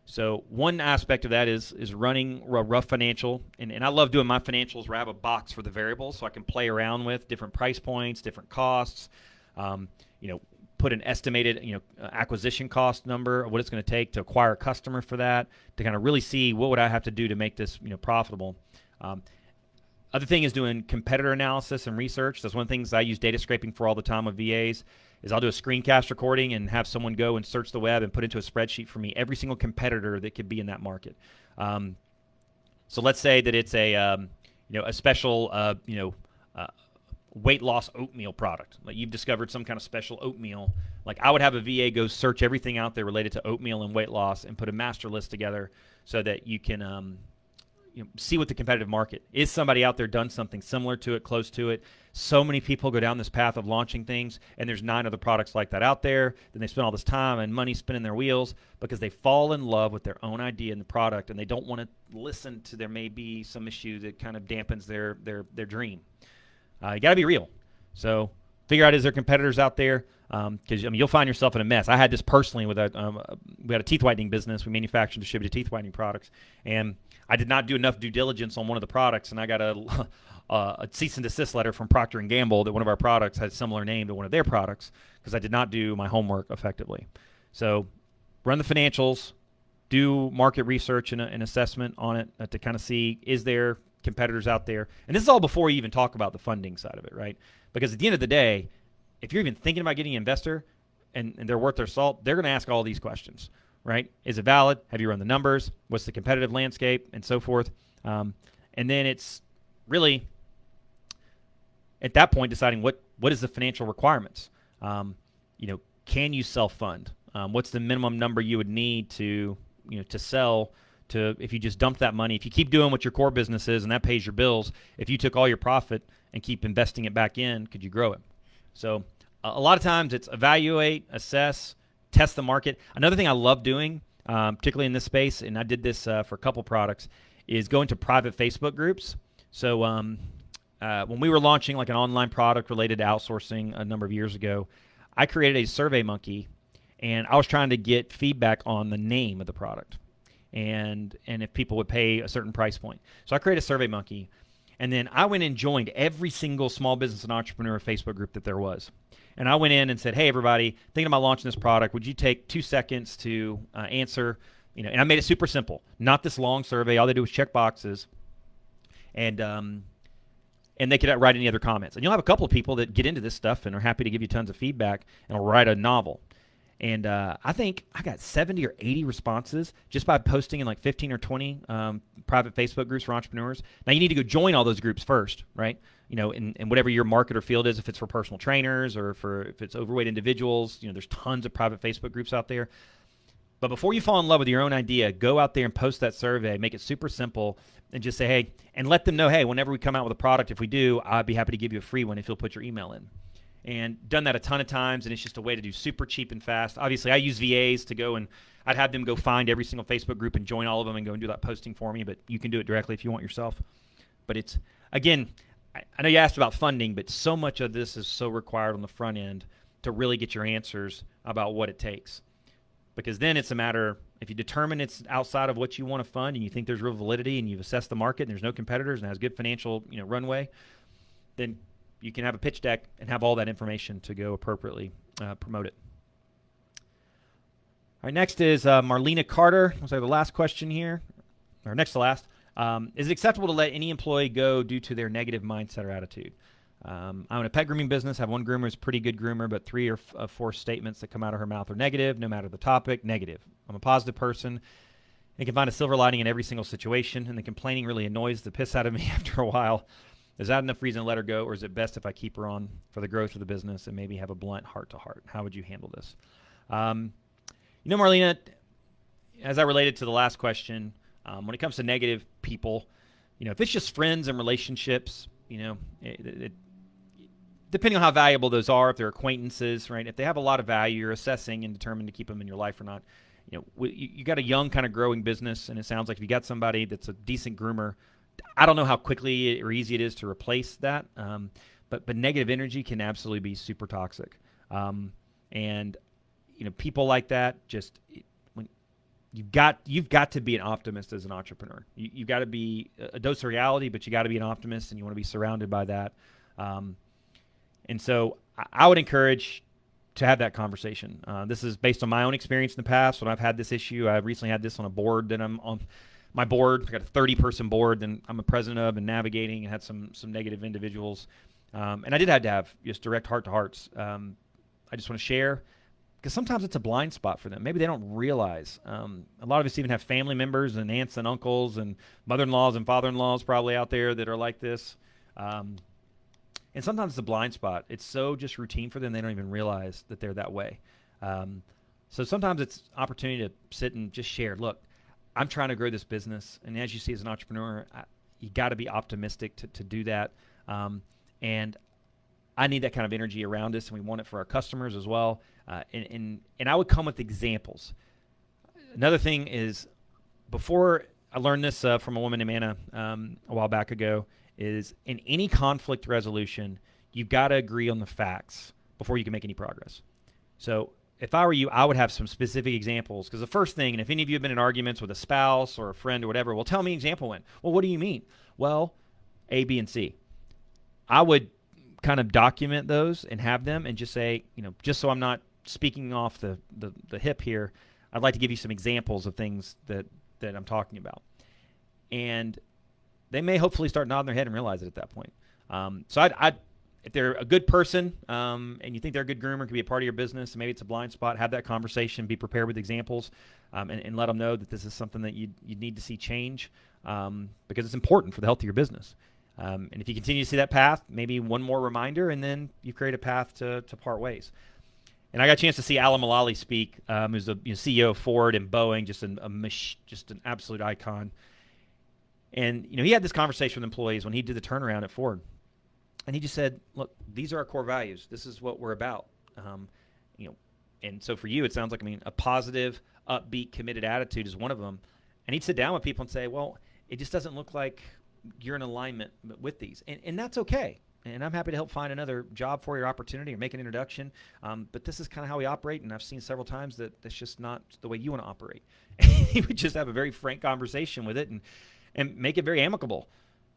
So one aspect of that is running a rough financial, and I love doing my financials where I have a box for the variables so I can play around with different price points, different costs, put an estimated acquisition cost number, what it's going to take to acquire a customer for that, to kind of really see what would I have to do to make this profitable. Other thing is doing competitor analysis and research. That's one of the things I use data scraping for all the time with VAs. Is I'll do a screencast recording and have someone go and search the web and put into a spreadsheet for me every single competitor that could be in that market. So let's say that it's a special weight loss oatmeal product. Like you've discovered some kind of special oatmeal. Like I would have a VA go search everything out there related to oatmeal and weight loss and put a master list together so that you can see what the competitive market is. Somebody out there done something similar to it, close to it. So many people go down this path of launching things, and there's 9 other products like that out there. Then they spend all this time and money spinning their wheels because they fall in love with their own idea and the product, and they don't want to listen to there may be some issue that kind of dampens their dream. You got to be real. So figure out, is there competitors out there? Because you'll find yourself in a mess. I had this personally with we had a teeth whitening business. We manufactured and distributed teeth whitening products, and I did not do enough due diligence on one of the products, and I got a cease and desist letter from Procter & Gamble that one of our products had a similar name to one of their products because I did not do my homework effectively. So run the financials, do market research and assessment on it to kind of see, is there competitors out there? And this is all before you even talk about the funding side of it, right? Because at the end of the day, if you're even thinking about getting an investor and they're worth their salt, they're going to ask all these questions, right? Is it valid? Have you run the numbers? What's the competitive landscape? And so forth. And then it's really, at that point, deciding what is the financial requirements. Can you self-fund? What's the minimum number you would need to sell to, if you just dump that money, if you keep doing what your core business is and that pays your bills, if you took all your profit and keep investing it back in, could you grow it? So a lot of times it's evaluate, assess, test the market. Another thing I love doing, particularly in this space, and I did this for a couple products, is going to private Facebook groups. So when we were launching like an online product related to outsourcing a number of years ago, I created a Survey Monkey, and I was trying to get feedback on the name of the product and if people would pay a certain price point. So I created a Survey Monkey, and then I went and joined every single small business and entrepreneur Facebook group that there was. And I went in and said, hey, everybody, thinking about launching this product, would you take 2 seconds to answer? And I made it super simple, not this long survey. All they do was check boxes, and they could write any other comments. And you'll have a couple of people that get into this stuff and are happy to give you tons of feedback and will write a novel. And I think I got 70 or 80 responses just by posting in like 15 or 20 private Facebook groups for entrepreneurs. Now, you need to go join all those groups first, right? In whatever your market or field is, if it's for personal trainers or if it's overweight individuals, there's tons of private Facebook groups out there. But before you fall in love with your own idea, go out there and post that survey, make it super simple, and just say, hey, and let them know, hey, whenever we come out with a product, if we do, I'd be happy to give you a free one if you'll put your email in. And done that a ton of times, and it's just a way to do super cheap and fast. Obviously, I use VAs to go, and I'd have them go find every single Facebook group and join all of them and go and do that posting for me, but you can do it directly if you want yourself. But it's, again, I know you asked about funding, but so much of this is so required on the front end to really get your answers about what it takes. Because then it's a matter, if you determine it's outside of what you want to fund and you think there's real validity and you've assessed the market and there's no competitors and has good financial runway, then you can have a pitch deck and have all that information to go appropriately promote it. All right, next is Marlena Carter. Looks like the last question here, or next to last. Is it acceptable to let any employee go due to their negative mindset or attitude? I'm in a pet grooming business. I have one groomer who's a pretty good groomer, but 3 or 4 statements that come out of her mouth are negative, no matter the topic, negative. I'm a positive person and can find a silver lining in every single situation, and the complaining really annoys the piss out of me after a while. Is that enough reason to let her go, or is it best if I keep her on for the growth of the business and maybe have a blunt heart-to-heart? How would you handle this? Marlena, as I related to the last question, when it comes to negative people, if it's just friends and relationships, depending on how valuable those are, if they're acquaintances, right? If they have a lot of value, you're assessing and determining to keep them in your life or not. You got a young kind of growing business, and it sounds like if you got somebody that's a decent groomer, I don't know how quickly or easy it is to replace that, but negative energy can absolutely be super toxic. And people like that, just when you've got to be an optimist as an entrepreneur. You've got to be a dose of reality, but you got to be an optimist, and you want to be surrounded by that. And so I would encourage to have that conversation. This is based on my own experience in the past. When I've had this issue, I recently had this on a board that I'm on. My board, I got a 30-person board that I'm a president of and navigating, and had some negative individuals. And I did have to have just direct heart-to-hearts. I just want to share, because sometimes it's a blind spot for them. Maybe they don't realize. A lot of us even have family members and aunts and uncles and mother-in-laws and father-in-laws probably out there that are like this. And sometimes it's a blind spot. It's so just routine for them, they don't even realize that they're that way. So sometimes it's opportunity to sit and just share. Look, I'm trying to grow this business. And as you see as an entrepreneur, you got to be optimistic to do that. And I need that kind of energy around us, and we want it for our customers as well. And I would come with examples. Another thing is, before I learned this from a woman named Anna a while back ago, is in any conflict resolution, you've got to agree on the facts before you can make any progress. So if I were you, I would have some specific examples, because the first thing, and if any of you have been in arguments with a spouse or a friend or whatever, well, tell me an example when. Well, what do you mean? Well, A, B, and C. I would kind of document those and have them and just say, just so I'm not speaking off the hip here, I'd like to give you some examples of things that I'm talking about. And they may hopefully start nodding their head and realize it at that point. So I'd if they're a good person and you think they're a good groomer, could be a part of your business, and maybe it's a blind spot, have that conversation, be prepared with examples, and let them know that this is something that you need to see change because it's important for the health of your business. And if you continue to see that path, maybe one more reminder, and then you create a path to part ways. And I got a chance to see Alan Mulally speak, who's the CEO of Ford and Boeing, just an absolute icon. And he had this conversation with employees when he did the turnaround at Ford. And he just said, look, these are our core values. This is what we're about. And so for you, it sounds like, a positive, upbeat, committed attitude is one of them. And he'd sit down with people and say, well, it just doesn't look like you're in alignment with these. And that's okay. And I'm happy to help find another job for your opportunity or make an introduction. But this is kind of how we operate. And I've seen several times that that's just not the way you want to operate. He would just have a very frank conversation with it and make it very amicable.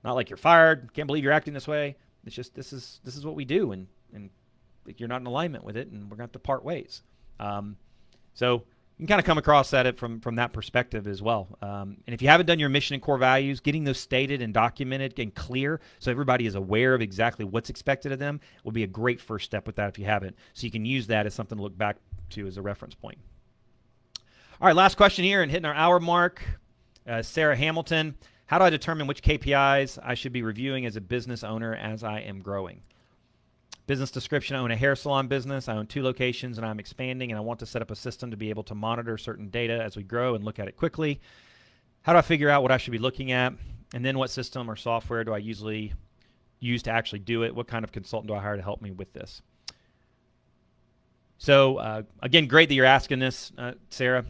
Not like you're fired. Can't believe you're acting this way. It's just this is what we do, and you're not in alignment with it, and we're going to have to part ways. So you can kind of come across at it from that perspective as well. And if you haven't done your mission and core values, getting those stated and documented and clear so everybody is aware of exactly what's expected of them will be a great first step with that if you haven't. So you can use that as something to look back to as a reference point. All right, last question here and hitting our hour mark. Sarah Hamilton. How do I determine which KPIs I should be reviewing as a business owner as I am growing? Business description: I own a hair salon business. I own 2 locations, and I'm expanding, and I want to set up a system to be able to monitor certain data as we grow and look at it quickly. How do I figure out what I should be looking at? And then what system or software do I usually use to actually do it? What kind of consultant do I hire to help me with this? So, again, great that you're asking this, Sarah.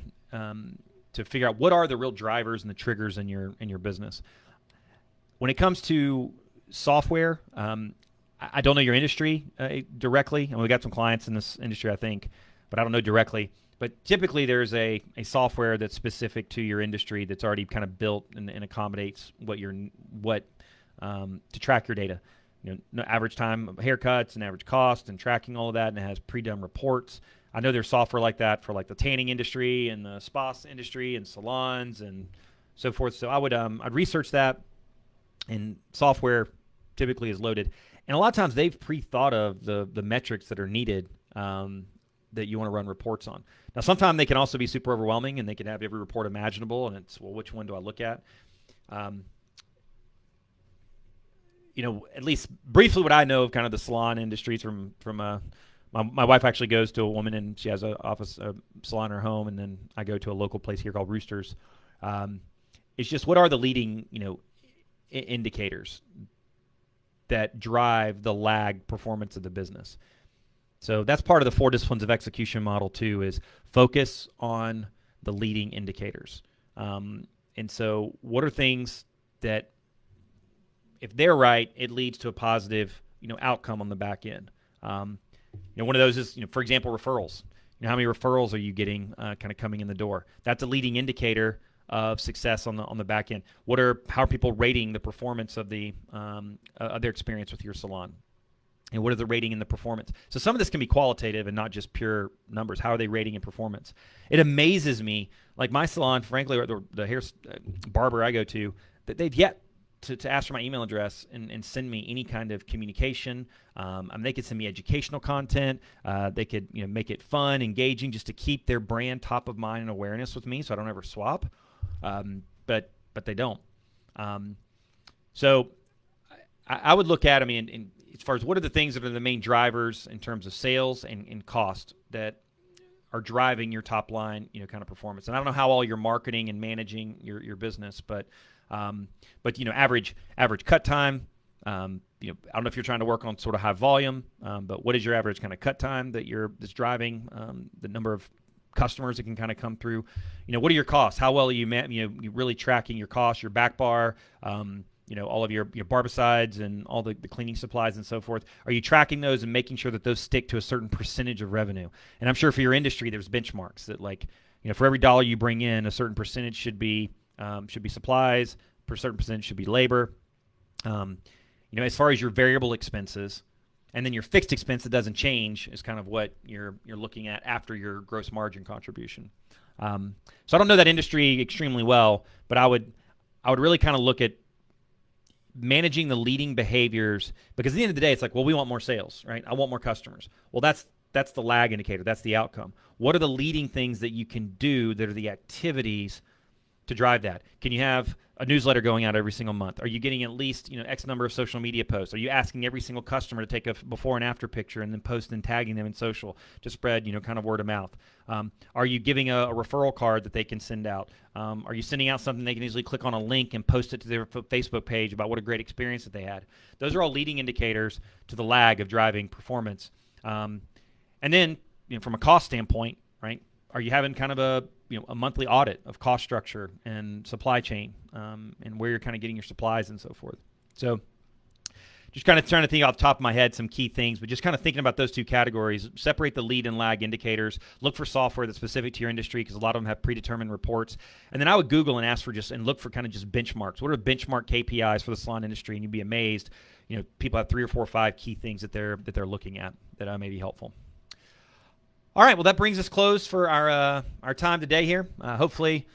To figure out what are the real drivers and the triggers in your business. When it comes to software, I don't know your industry directly, and we got some clients in this industry, I think, but I don't know directly. But typically, there's a software that's specific to your industry that's already kind of built and accommodates to track your data. Average time of haircuts and average cost and tracking all of that, and it has pre-done reports. I know there's software like that for like the tanning industry and the spa industry and salons and so forth. So I'd research that, and software typically is loaded. And a lot of times they've pre-thought of the metrics that are needed that you want to run reports on. Now, sometimes they can also be super overwhelming, and they can have every report imaginable, and it's, well, which one do I look at? At least briefly what I know of kind of the salon industries from my wife actually goes to a woman, and she has a salon in her home, and then I go to a local place here called Roosters. It's just, what are the leading, indicators that drive the lag performance of the business? So that's part of the 4 disciplines of execution model too, is focus on the leading indicators. And so what are things that, if they're right, it leads to a positive, outcome on the back end. One of those is, for example, referrals. How many referrals are you getting kind of coming in the door? That's a leading indicator of success on the back end. How are people rating the performance of their experience with your salon? And what are the rating and the performance? So some of this can be qualitative and not just pure numbers. How are they rating in performance? It amazes me, like my salon, frankly, or the hair barber I go to, that they've yet to ask for my email address and send me any kind of communication. They could send me educational content. They could make it fun, engaging, just to keep their brand top of mind and awareness with me, so I don't ever swap. But they don't. So I would look at, in as far as what are the things that are the main drivers in terms of sales and cost that are driving your top line, kind of performance. And I don't know how all you're marketing and managing your business, but average cut time. I don't know if you're trying to work on sort of high volume, but what is your average kind of cut time that's driving the number of customers that can kind of come through? What are your costs? How well are you really tracking your costs, your back bar, all of your barbicides and all the cleaning supplies and so forth? Are you tracking those and making sure that those stick to a certain percentage of revenue? And I'm sure for your industry, there's benchmarks that for every dollar you bring in, a certain percentage should be supplies, a certain percentage should be labor. As far as your variable expenses, and then your fixed expense that doesn't change is kind of what you're looking at after your gross margin contribution. So I don't know that industry extremely well, but I would really kind of look at managing the leading behaviors, because at the end of the day, it's like, well, we want more sales, right? I want more customers. Well, that's the lag indicator. That's the outcome. What are the leading things that you can do that are the activities to drive that? Can you have a newsletter going out every single month? Are you getting at least X number of social media posts? Are you asking every single customer to take a before and after picture and then post and tagging them in social to spread kind of word of mouth? Are you giving a referral card that they can send out? Are you sending out something they can easily click on a link and post it to their Facebook page about what a great experience that they had? Those are all leading indicators to the lag of driving performance. And then from a cost standpoint, right? Are you having kind of a monthly audit of cost structure and supply chain, and where you're kind of getting your supplies and so forth? So just kind of trying to think off the top of my head some key things, but just kind of thinking about those two categories. Separate the lead and lag indicators. Look for software that's specific to your industry, because a lot of them have predetermined reports. And then I would Google and ask for and look for kind of just benchmarks. What are benchmark KPIs for the salon industry? And you'd be amazed. People have 3 or 4 or 5 key things that they're looking at that may be helpful. All right, well, that brings us close for our time today here. Hopefully,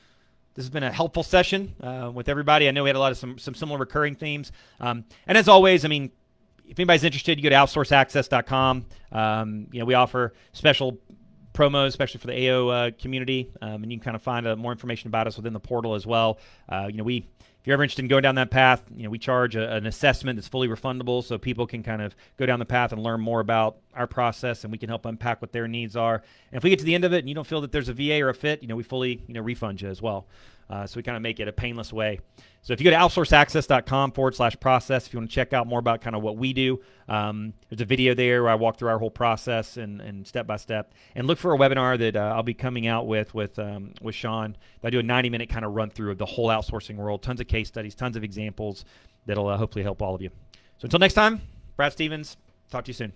this has been a helpful session with everybody. I know we had a lot of some similar recurring themes. And as always, if anybody's interested, you go to outsourceaccess.com. We offer special promos, especially for the AO community, and you can kind of find more information about us within the portal as well. If you're ever interested in going down that path, we charge an assessment that's fully refundable, so people can kind of go down the path and learn more about our process, and we can help unpack what their needs are. And if we get to the end of it and you don't feel that there's a VA or a fit, we fully refund you as well. So we kind of make it a painless way. So if you go to outsourceaccess.com/process, if you want to check out more about kind of what we do, there's a video there where I walk through our whole process and step by step. And look for a webinar that I'll be coming out with Sean. I do a 90-minute kind of run through of the whole outsourcing world, tons of case studies, tons of examples that'll hopefully help all of you. So until next time, Brad Stevens, talk to you soon.